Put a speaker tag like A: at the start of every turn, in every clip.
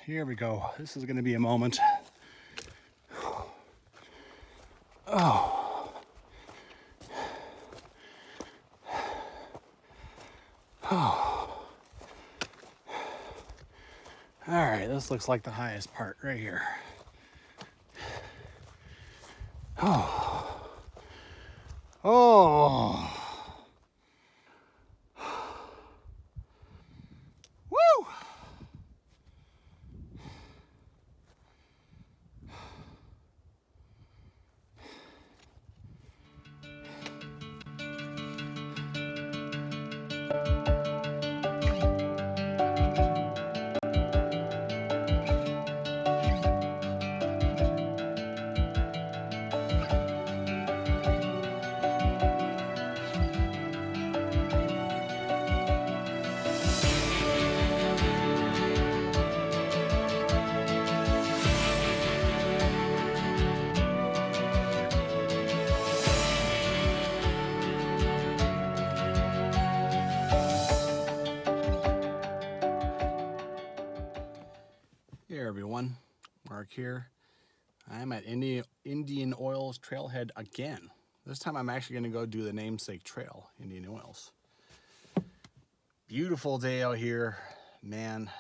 A: Here we go. This is going to be a moment. Oh. Oh. All right, this looks like the highest part right here. Oh. Oh. Woo! Hey everyone, Mark here. I'm at Indian Oils Trailhead again. This time I'm actually going to go do the namesake trail, Indian Oils. Beautiful day out here, man.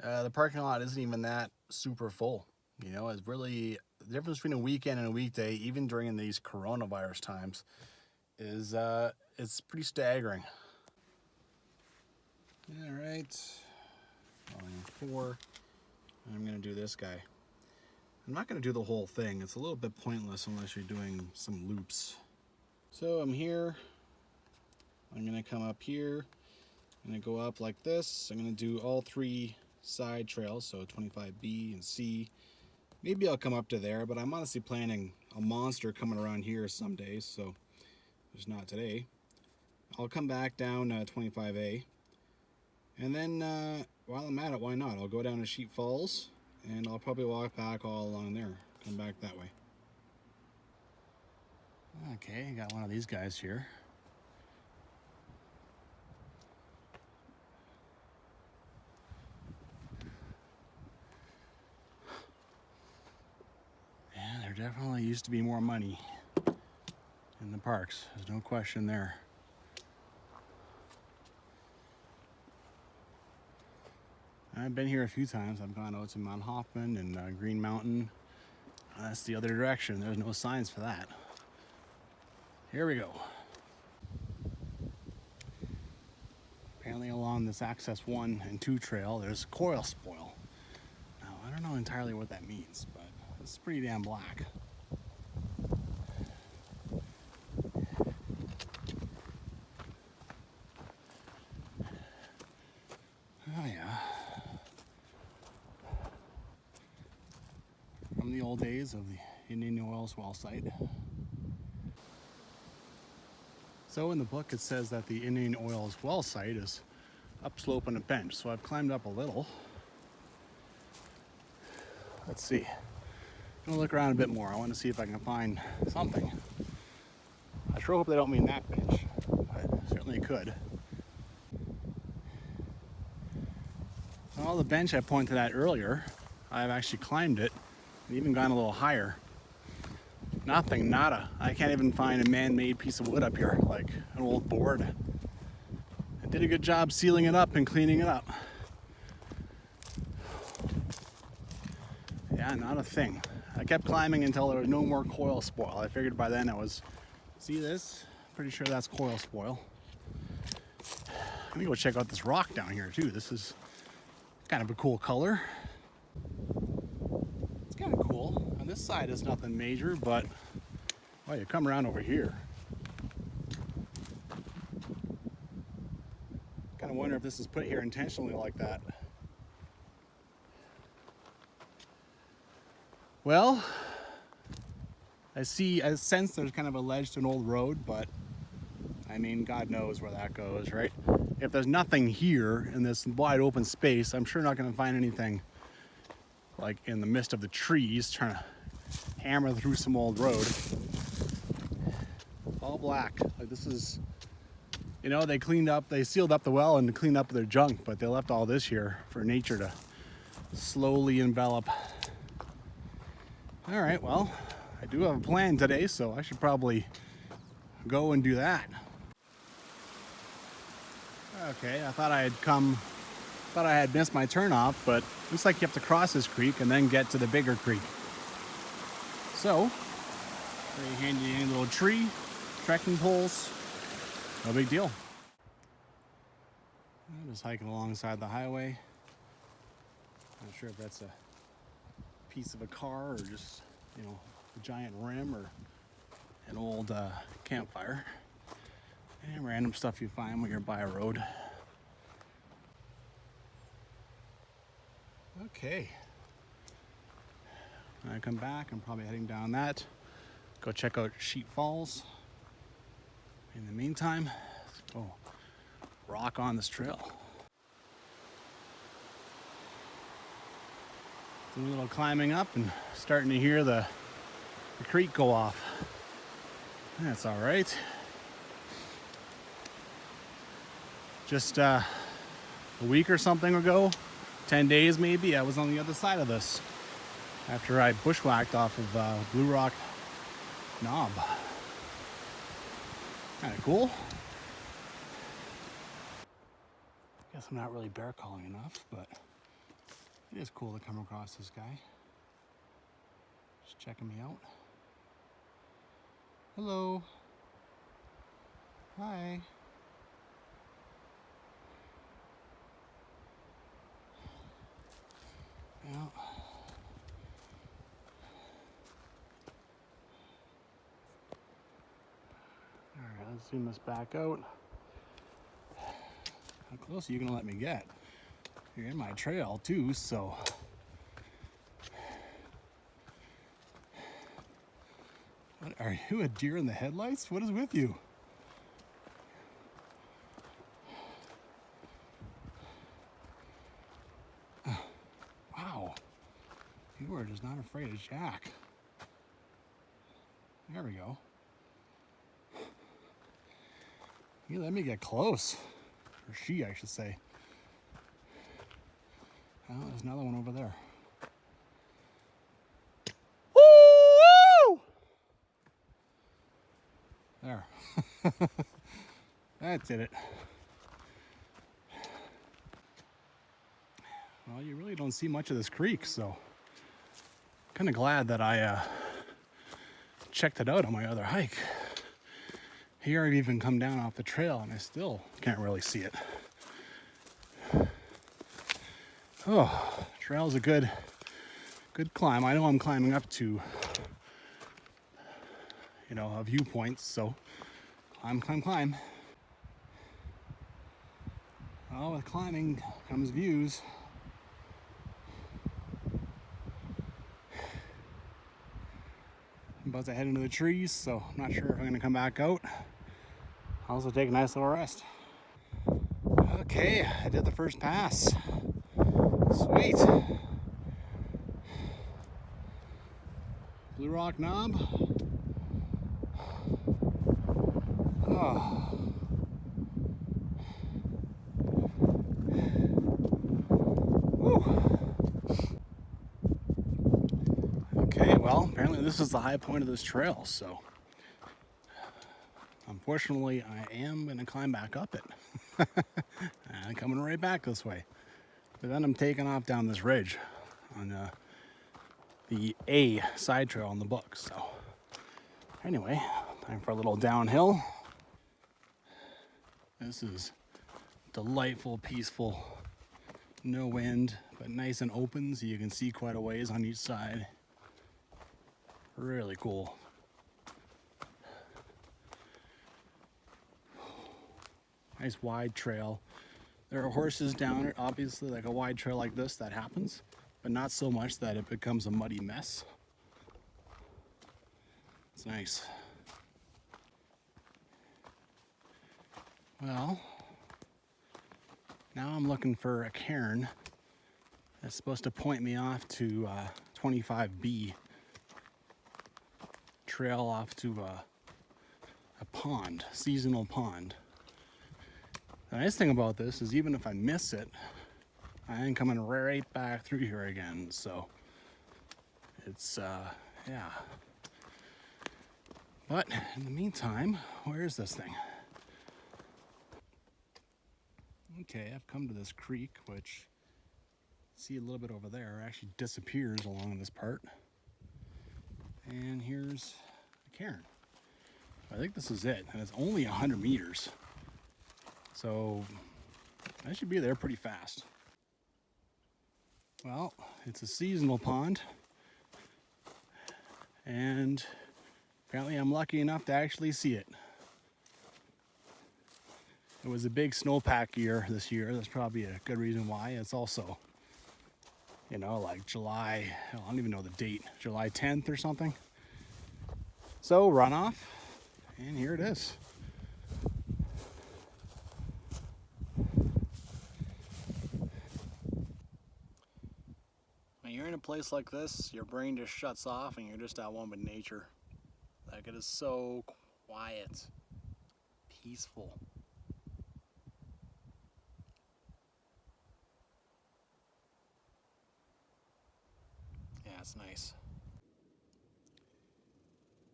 A: The parking lot isn't even that super full. You know, it's really the difference between a weekend and a weekday, even during these coronavirus times, is it's pretty staggering. All right. Volume 4. I'm going to do this guy. I'm not going to do the whole thing. It's a little bit pointless unless you're doing some loops. So I'm here. I'm going to come up here. I'm going to go up like this. I'm going to do all 3 side trails, so 25B and C. Maybe I'll come up to there, but I'm honestly planning a monster coming around here some days, so there's not today. I'll come back down 25A. And then while I'm at it, why not? I'll go down to Sheep Falls, and I'll probably walk back all along there, come back that way. Okay, got one of these guys here. Yeah, there definitely used to be more money in the parks. There's no question there. I've been here a few times. I've gone out to Mount Hoffman and Green Mountain. That's the other direction. There's no signs for that. Here we go. Apparently along this Access 1 and 2 trail, there's coil spoil. Now, I don't know entirely what that means, but it's pretty damn black. Oh yeah. From the old days of the Indian Oils well site. So in the book it says that the Indian Oils well site is upslope on a bench. So I've climbed up a little. Let's see. I'm gonna look around a bit more. I want to see if I can find something. I sure hope they don't mean that bench, but certainly could. Well, the bench I pointed at earlier, I've actually climbed it and even gone a little higher. Nothing, nada. I can't even find a man-made piece of wood up here, like an old board. I did a good job sealing it up and cleaning it up. Yeah, not a thing. I kept climbing until there was no more coil spoil. I figured by then I was, see this? Pretty sure that's coil spoil. Let me go check out this rock down here too. This is kind of a cool color. It's kind of cool. On this side is nothing major, but oh, you come around over here. Kind of wonder if this is put here intentionally like that. Well, I sense there's kind of a ledge to an old road, but I mean, God knows where that goes, right? If there's nothing here in this wide open space, I'm sure not going to find anything like in the midst of the trees trying to hammer through some old road. All black. Like this is, You know, they sealed up the well and cleaned up their junk, but they left all this here for nature to slowly envelop. All right, well, I do have a plan today, so I should probably go and do that. Okay, I thought I had missed my turnoff, but looks like you have to cross this creek and then get to the bigger creek. So, very handy little tree, trekking poles, no big deal. I'm just hiking alongside the highway. Not sure if that's a piece of a car or just, you know, a giant rim or an old campfire. And random stuff you find when you're by a road. Okay. When I come back, I'm probably heading down that. Go check out Sheep Falls. In the meantime, let's go rock on this trail. Doing a little climbing up and starting to hear the creek go off. That's all right. Just a week or something ago, 10 days maybe, I was on the other side of this after I bushwhacked off of Blue Rock Knob. Kind of cool. Guess I'm not really bear calling enough, but it is cool to come across this guy. Just checking me out. Hello. Hi. Yeah. Alright, let's zoom this back out. How close are you gonna let me get? You're in my trail too, so. What, are you a deer in the headlights? What is with you? Wow. You are just not afraid of Jack. There we go. You let me get close. Or she, I should say. Oh, there's another one over there. Woo! There. That did it. Well, you really don't see much of this creek, so kind of glad that I checked it out on my other hike. Here I've even come down off the trail and I still can't really see it. Oh, trail's a good climb. I know I'm climbing up to, you know, a viewpoint, so climb. Well, with climbing comes views. I'm about to head into the trees, so I'm not sure if I'm gonna come back out. I'll also take a nice little rest. Okay, I did the first pass. Sweet. Blue Rock Knob. Oh. Woo. Okay, well, apparently this is the high point of this trail, so unfortunately I am going to climb back up it. I'm coming right back this way. But then I'm taking off down this ridge on the A side trail in the book. So anyway, time for a little downhill. This is delightful, peaceful, no wind, but nice and open so you can see quite a ways on each side. Really cool. Nice wide trail. There are horses down it, obviously, like a wide trail like this, that happens, but not so much that it becomes a muddy mess. It's nice. Well, now I'm looking for a cairn that's supposed to point me off to 25B. Trail off to a pond, seasonal pond. The nice thing about this is even if I miss it, I am coming right back through here again. So it's, yeah. But in the meantime, where is this thing? Okay, I've come to this creek, which, see a little bit over there, actually disappears along this part. And here's a cairn. I think this is it, and it's only 100 meters. So I should be there pretty fast. Well, it's a seasonal pond, and apparently I'm lucky enough to actually see it. It was a big snowpack year this year. That's probably a good reason why. It's also, you know, like July, I don't even know the date, July 10th or something. So runoff, and here it is. When you're in a place like this, your brain just shuts off and you're just at one with nature. Like, it is so quiet, peaceful. Yeah, it's nice.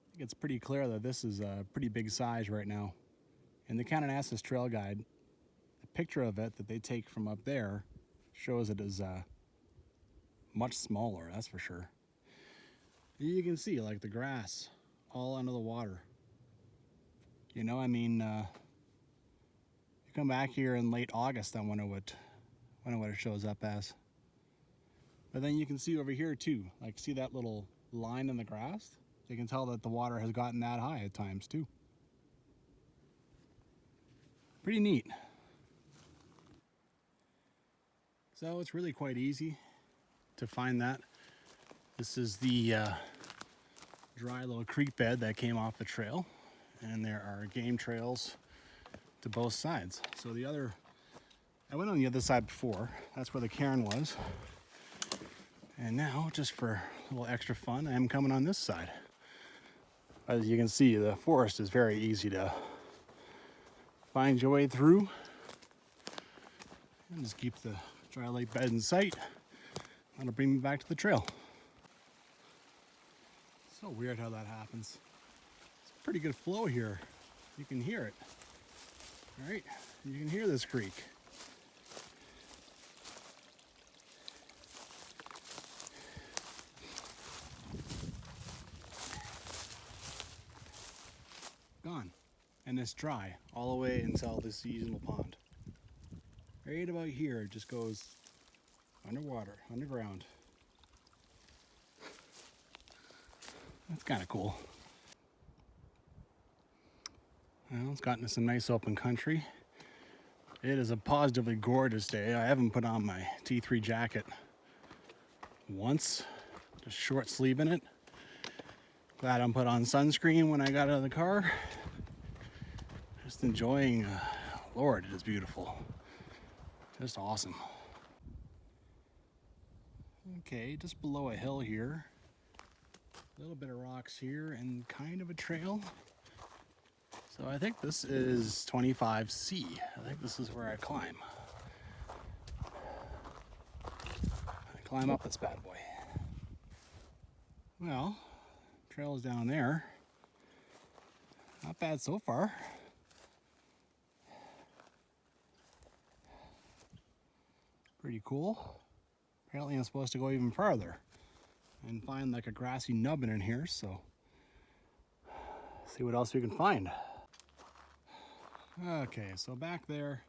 A: I think it's pretty clear that this is a pretty big size right now. In the Kananaskis Trail Guide, the picture of it that they take from up there shows it as much smaller, that's for sure. You can see like the grass all under the water. You know, I mean, you come back here in late August, I wonder what it shows up as. But then you can see over here too, like see that little line in the grass? You can tell that the water has gotten that high at times too. Pretty neat. So it's really quite easy to find that. This is the dry little creek bed that came off the trail, and there are game trails to both sides. So I went on the other side before. That's where the cairn was. And now, just for a little extra fun, I am coming on this side. As you can see, the forest is very easy to find your way through. And just keep the dry lake bed in sight. That'll bring me back to the trail. So weird how that happens. It's a pretty good flow here. You can hear it. All right, you can hear this creek. Gone. And it's dry all the way until the seasonal pond. Right about here, it just goes underwater, underground. That's kind of cool. Well, it's gotten to some nice open country. It is a positively gorgeous day. I haven't put on my T3 jacket once, just short sleeving it. Glad I put on sunscreen when I got out of the car. Just enjoying, Lord, it is beautiful. Just awesome. Okay, just below a hill here. A little bit of rocks here and kind of a trail. So I think this is 25C. I think this is where I climb. I climb up this bad boy. Well, trail is down there. Not bad so far. Pretty cool. Apparently I'm supposed to go even farther and find like a grassy nubbin in here, so see what else we can find. Okay, so back there,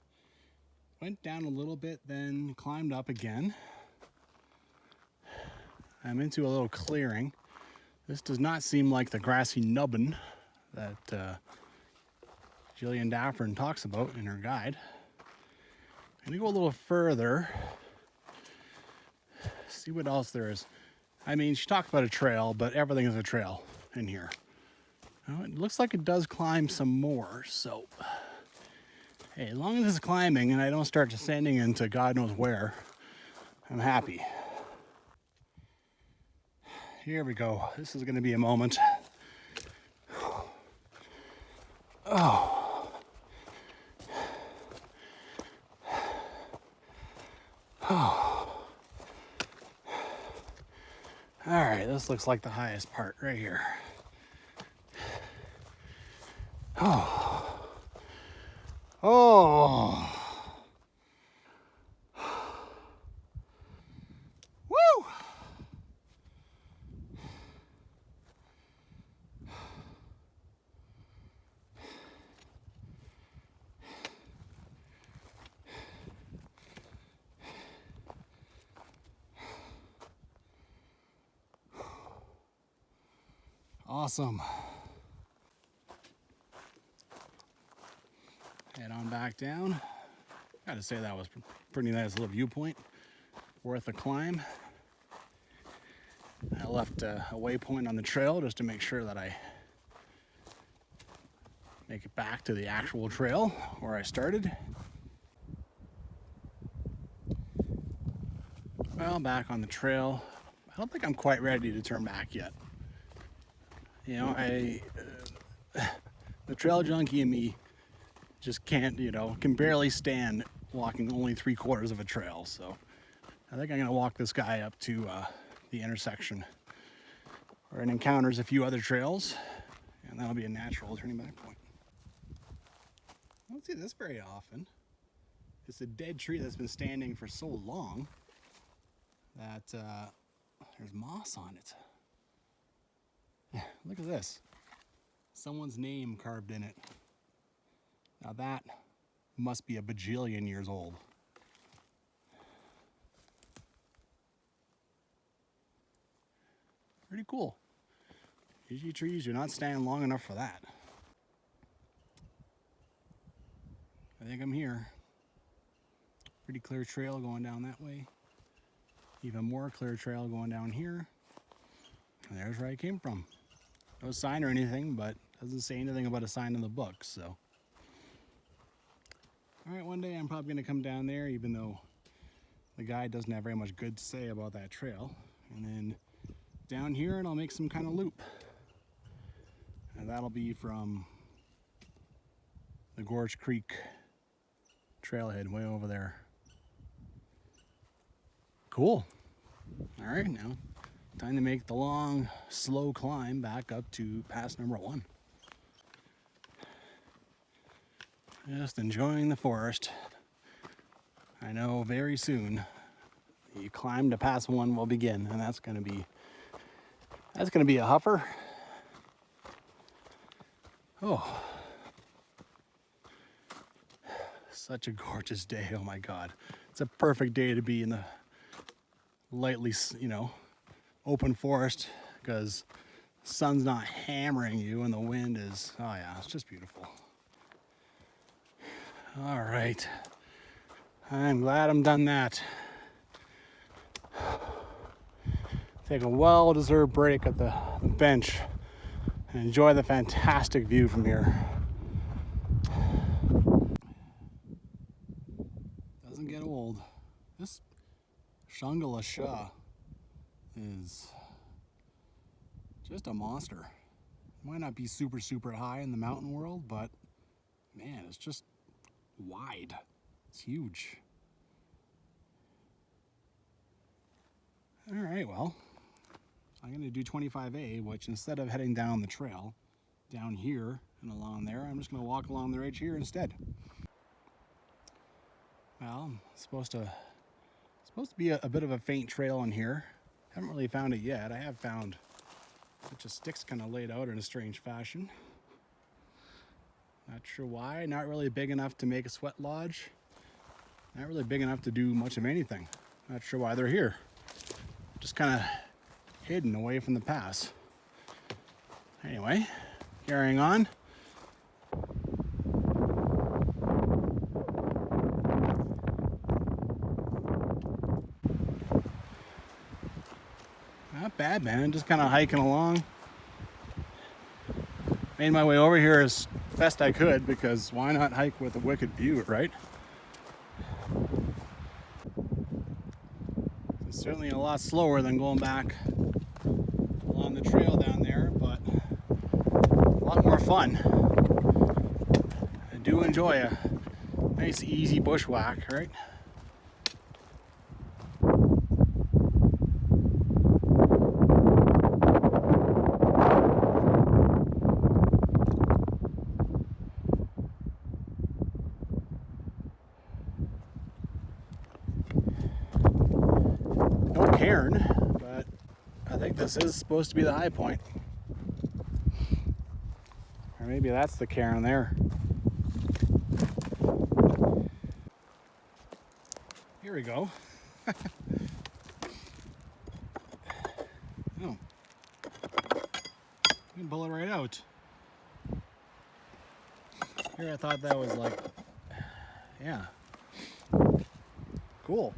A: went down a little bit, then climbed up again. I'm into a little clearing. This does not seem like the grassy nubbin that Jillian Daffern talks about in her guide. I'm gonna go a little further, see what else there is. I mean, she talked about a trail, but everything is a trail in here. Well, it looks like it does climb some more, so hey, as long as it's climbing and I don't start descending into God knows where, I'm happy. Here we go. This is going to be a moment. Oh. Oh. All right, this looks like the highest part right here. Oh. Oh. Woo! Awesome. Head on back down. Gotta say that was pretty nice little viewpoint. Worth a climb. I left a waypoint on the trail just to make sure that I make it back to the actual trail where I started. Well, back on the trail. I don't think I'm quite ready to turn back yet. You know, the trail junkie in me just can't, can barely stand walking only 3/4 of a trail. So I think I'm gonna walk this guy up to the intersection where it encounters a few other trails, and that'll be a natural turning back point. I don't see this very often. It's a dead tree that's been standing for so long that there's moss on it. Yeah, look at this. Someone's name carved in it. Now that must be a bajillion years old. Pretty cool. Usually trees do not stand long enough for that. I think I'm here. Pretty clear trail going down that way. Even more clear trail going down here. And there's where I came from. No sign or anything, but doesn't say anything about a sign in the book, so. All right, one day I'm probably gonna come down there, even though the guide doesn't have very much good to say about that trail. And then down here, and I'll make some kind of loop. And that'll be from the Gorge Creek trailhead way over there. Cool. All right, now time to make the long, slow climb back up to pass number 1. Just enjoying the forest. I know very soon the climb to pass 1 will begin, and that's gonna be a huffer. Oh, such a gorgeous day. Oh my God. It's a perfect day to be in the lightly, open forest, because the sun's not hammering you and the wind is, oh yeah, it's just beautiful. All right. I'm glad I'm done that. Take a well-deserved break at the bench and enjoy the fantastic view from here. Doesn't get old. This Shanghala Shah is just a monster. It might not be super, super high in the mountain world, but man, it's just wide. It's huge. All right, well, I'm going to do 25A, which instead of heading down the trail, down here and along there, I'm just going to walk along the edge here instead. Well, it's supposed to be a bit of a faint trail in here. Haven't really found it yet. I have found a bunch of sticks kind of laid out in a strange fashion. Not sure why. Not really big enough to make a sweat lodge. Not really big enough to do much of anything. Not sure why they're here. Just kind of hidden away from the pass. Anyway, carrying on. Not bad, man. Just kind of hiking along. Made my way over here as best I could, because why not hike with a wicked view, right? It's certainly a lot slower than going back along the trail down there, but a lot more fun. I do enjoy a nice easy bushwhack, right? cairn, but I think this is supposed to be the high point. Or maybe that's the cairn there. Here we go. Oh. You can pull it right out. Here I thought that was like, yeah. Cool.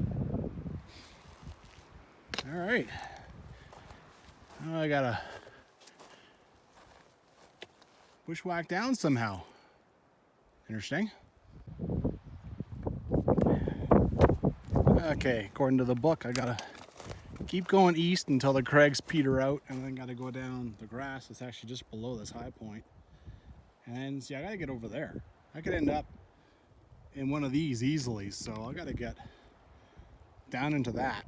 A: All right. Now I gotta bushwhack down somehow. Interesting. Okay, according to the book, I gotta keep going east until the crags peter out, and then gotta go down the grass that's actually just below this high point. And then, see, I gotta get over there. I could end up in one of these easily, so I gotta get down into that.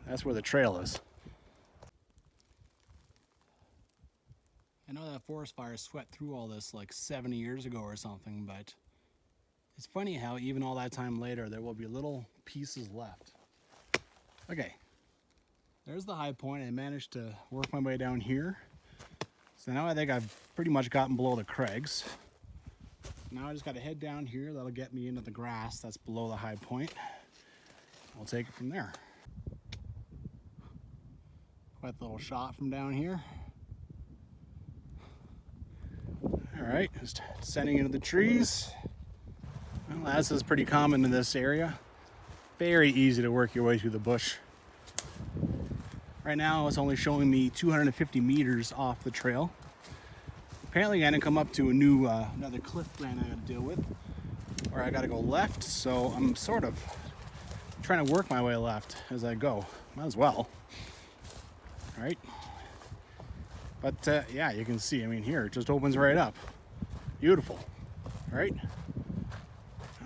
A: That's where the trail is. I know that forest fire swept through all this like 70 years ago or something, but it's funny how even all that time later, there will be little pieces left. Okay, there's the high point. I managed to work my way down here. So now I think I've pretty much gotten below the crags. Now I just got to head down here. That'll get me into the grass that's below the high point. We'll take it from there. Quite a little shot from down here. All right, just descending into the trees. Well, this is pretty common in this area. Very easy to work your way through the bush. Right now it's only showing me 250 meters off the trail. Apparently I'm gonna come up to a new, another cliff band I gotta deal with, where I gotta go left, so I'm sort of trying to work my way left as I go. Might as well. All right. But yeah, you can see, I mean, here it just opens right up. Beautiful, right?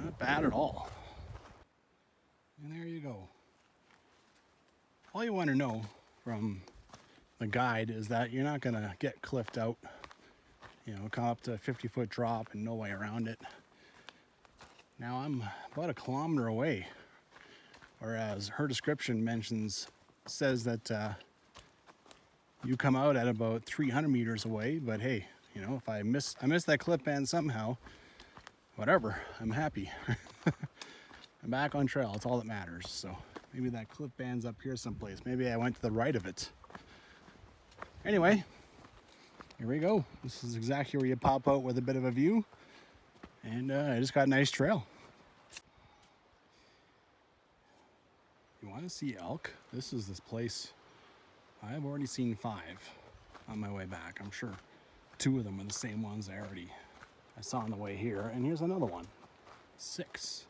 A: Not bad at all. And there you go. All you want to know from the guide is that you're not gonna get cliffed out, you know, come up to a 50-foot drop and no way around it. Now I'm about a kilometer away, whereas her description says that you come out at about 300 meters away, but hey, you know, if I miss that cliff band somehow, whatever, I'm happy. I'm back on trail, it's all that matters. So maybe that cliff band's up here someplace. Maybe I went to the right of it. Anyway, here we go. This is exactly where you pop out with a bit of a view. And I just got a nice trail. You want to see elk? This is this place. I've already seen 5 on my way back. I'm sure 2 of them are the same ones I saw on the way here. And here's another one, 6.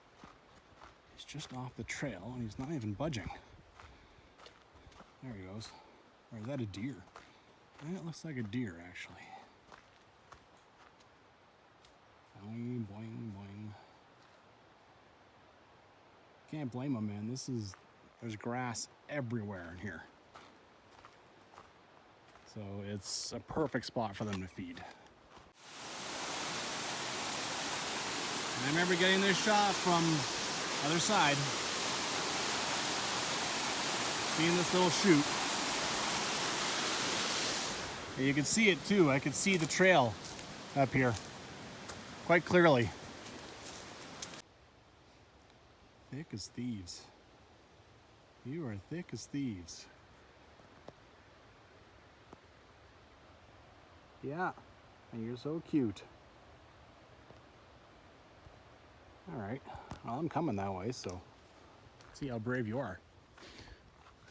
A: He's just off the trail and he's not even budging. There he goes. Or is that a deer? That looks like a deer, actually. Boing, boing, boing. Can't blame him, man. There's grass everywhere in here. So it's a perfect spot for them to feed. And I remember getting this shot from the other side. Seeing this little chute. And you can see it too. I can see the trail up here quite clearly. Thick as thieves. You are thick as thieves. Yeah, and you're so cute. All right, well, I'm coming that way, so see how brave you are.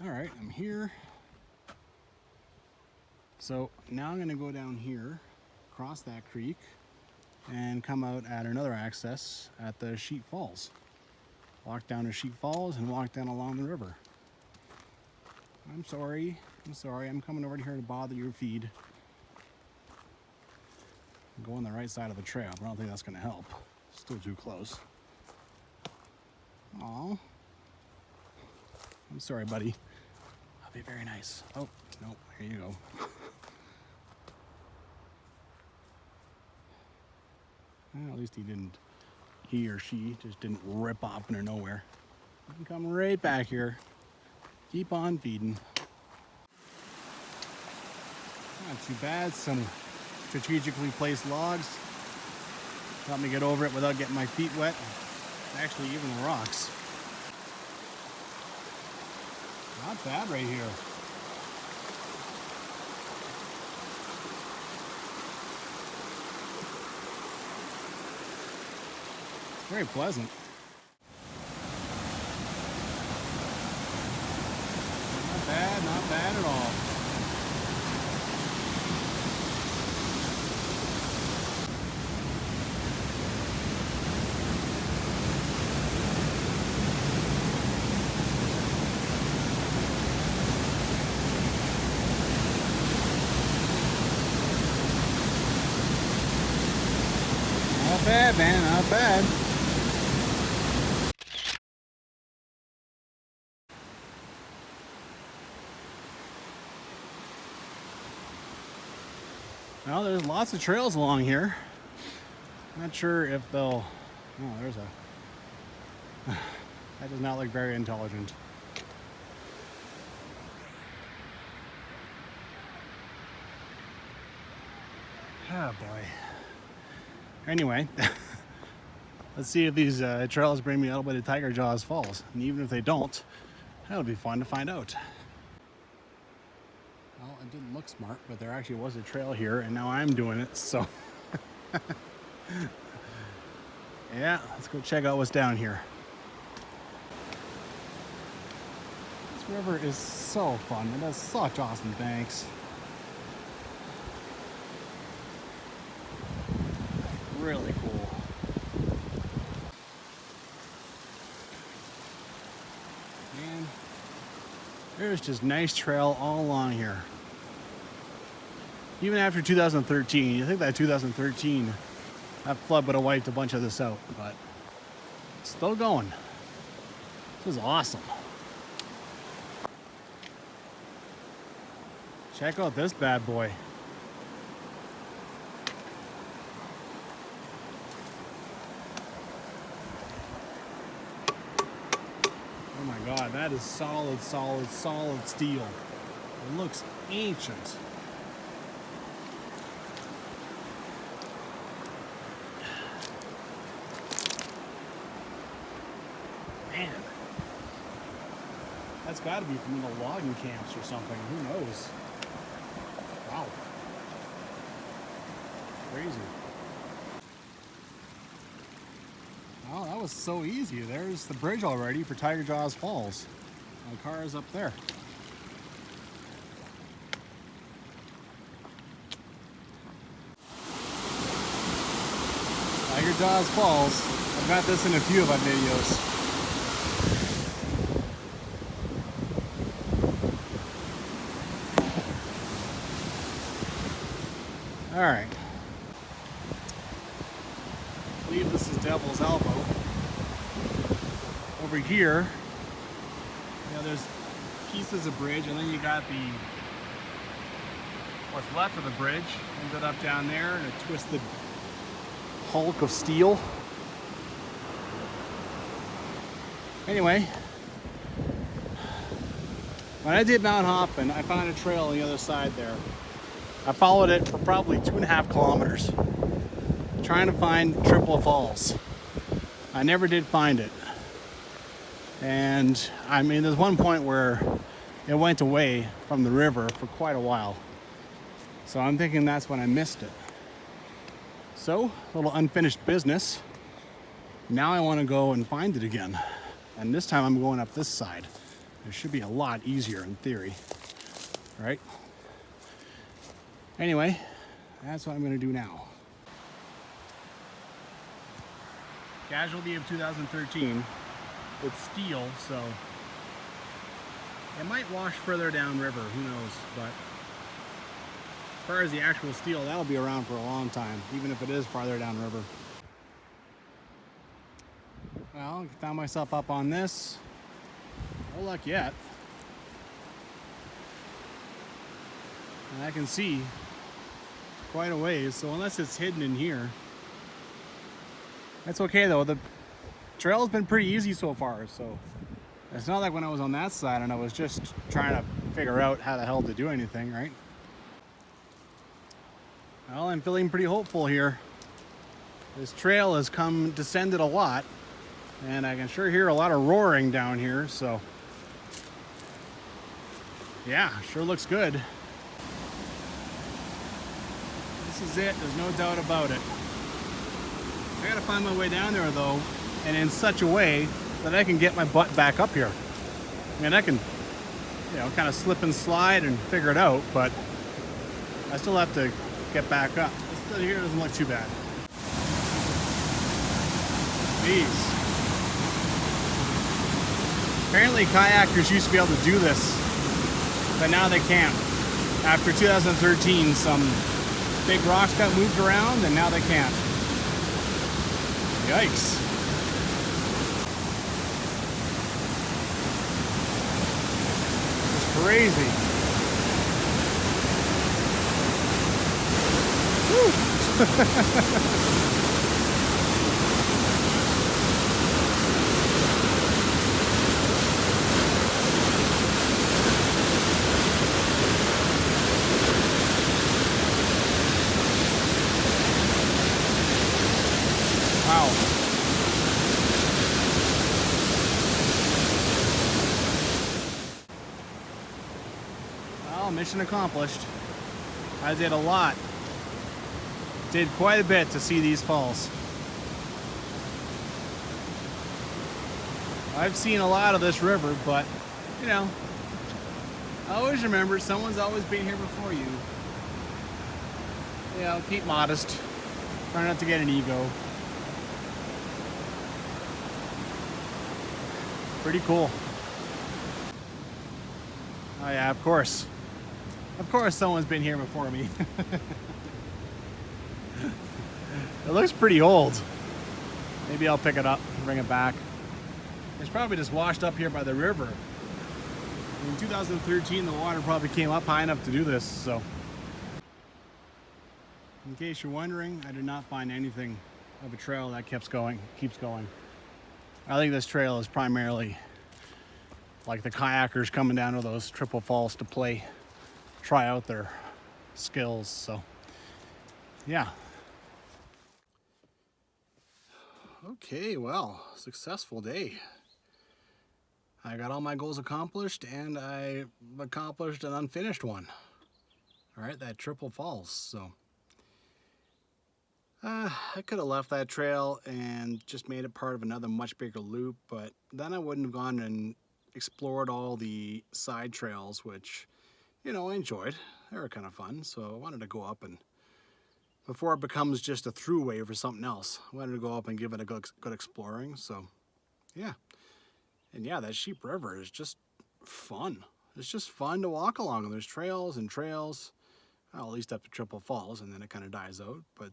A: All right, I'm here. So now I'm gonna go down here, cross that creek, and come out at another access at the Sheep Falls. Walk down to Sheep Falls and walk down along the river. I'm sorry, I'm coming over here to bother your feed. I'm going the right side of the trail, but I don't think that's gonna help. Still too close. Aw. I'm sorry, buddy. I'll be very nice. Oh, no, here you go. Well, at least he or she just didn't rip off into nowhere. You can come right back here Keep on feeding. Not too bad. Some strategically placed logs. Help me get over it without getting my feet wet. Actually, even the rocks. Not bad right here. Very pleasant. Not bad at all. Not bad, man, not bad. Well, there's lots of trails along here. Not sure if they'll... Oh, there's a... That does not look very intelligent. Oh boy. Anyway, let's see if these trails bring me all the way to Tiger Jaws Falls. And even if they don't, that'll be fun to find out. Well, it didn't look smart, but there actually was a trail here, and now I'm doing it, so... Yeah, let's go check out what's down here. This river is so fun. It has such awesome banks. Really cool. And there's just nice trail all along here. Even after 2013, you think that 2013, that flood would have wiped a bunch of this out, but it's still going. This is awesome. Check out this bad boy. Oh my God, that is solid steel. It looks ancient. Man, that's got to be from the logging camps or something. Who knows? Wow. Crazy. Oh, that was so easy. There's the bridge already for Tiger Jaws Falls. My car is up there. Tiger Jaws Falls. I've got this in a few of my videos. All right. I believe this is Devil's Elbow. Over here, there's pieces of bridge, and then you got what's left of the bridge. Ended up down there in a twisted hulk of steel. Anyway, when I did Mount Hoffman, I found a trail on the other side there. I followed it for probably 2.5 kilometers, trying to find Triple Falls. I never did find it. And I mean, there's one point where it went away from the river for quite a while. So I'm thinking that's when I missed it. So, a little unfinished business. Now I want to go and find it again. And this time I'm going up this side. It should be a lot easier in theory, right? Anyway, that's what I'm going to do now. Casualty of 2013. It's steel, so it might wash further downriver, who knows, but as far as the actual steel, that'll be around for a long time, even if it is farther downriver. Well, I found myself up on this. No luck yet. And I can see quite a ways, so unless it's hidden in here. That's okay though, the trail's been pretty easy so far, so It's not like when I was on that side and I was just trying to figure out how the hell to do anything, right? Well, I'm feeling pretty hopeful here. This trail has descended a lot, and I can sure hear a lot of roaring down here, so yeah, sure looks good. This is it, there's no doubt about it. I gotta find my way down there though, and in such a way that I can get my butt back up here. I mean, I can, you know, kind of slip and slide and figure it out, but I still have to get back up. This here doesn't look too bad. Jeez. Apparently kayakers used to be able to do this, but now they can't. After 2013, some big rocks got moved around and now they can't. Yikes. It's crazy. Woo. Wow. Well, mission accomplished. I did a lot. Did quite a bit to see these falls. I've seen a lot of this river, but, you know, I always remember someone's always been here before you. You know, keep modest. Try not to get an ego. Pretty cool. Oh yeah, of course. Of course someone's been here before me. It looks pretty old. Maybe I'll pick it up and bring it back. It's probably just washed up here by the river. In 2013, the water probably came up high enough to do this, so. In case you're wondering, I did not find anything of a trail that keeps going. I think this trail is primarily like the kayakers coming down to those triple falls to try out their skills, so yeah. Okay, well, successful day. I got all my goals accomplished, and I accomplished an unfinished one. All right, that triple falls, so. I could have left that trail and just made it part of another much bigger loop, but then I wouldn't have gone and explored all the side trails, which, you know, I enjoyed. They were kind of fun, so I wanted to go up and, before it becomes just a throughway for something else, I wanted to go up and give it a good exploring, so yeah. And yeah, that Sheep River is just fun. It's just fun to walk along. There's trails and trails, well, at least up to Triple Falls, and then it kind of dies out, but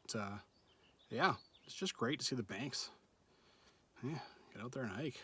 A: yeah, it's just great to see the banks. Yeah, get out there and hike.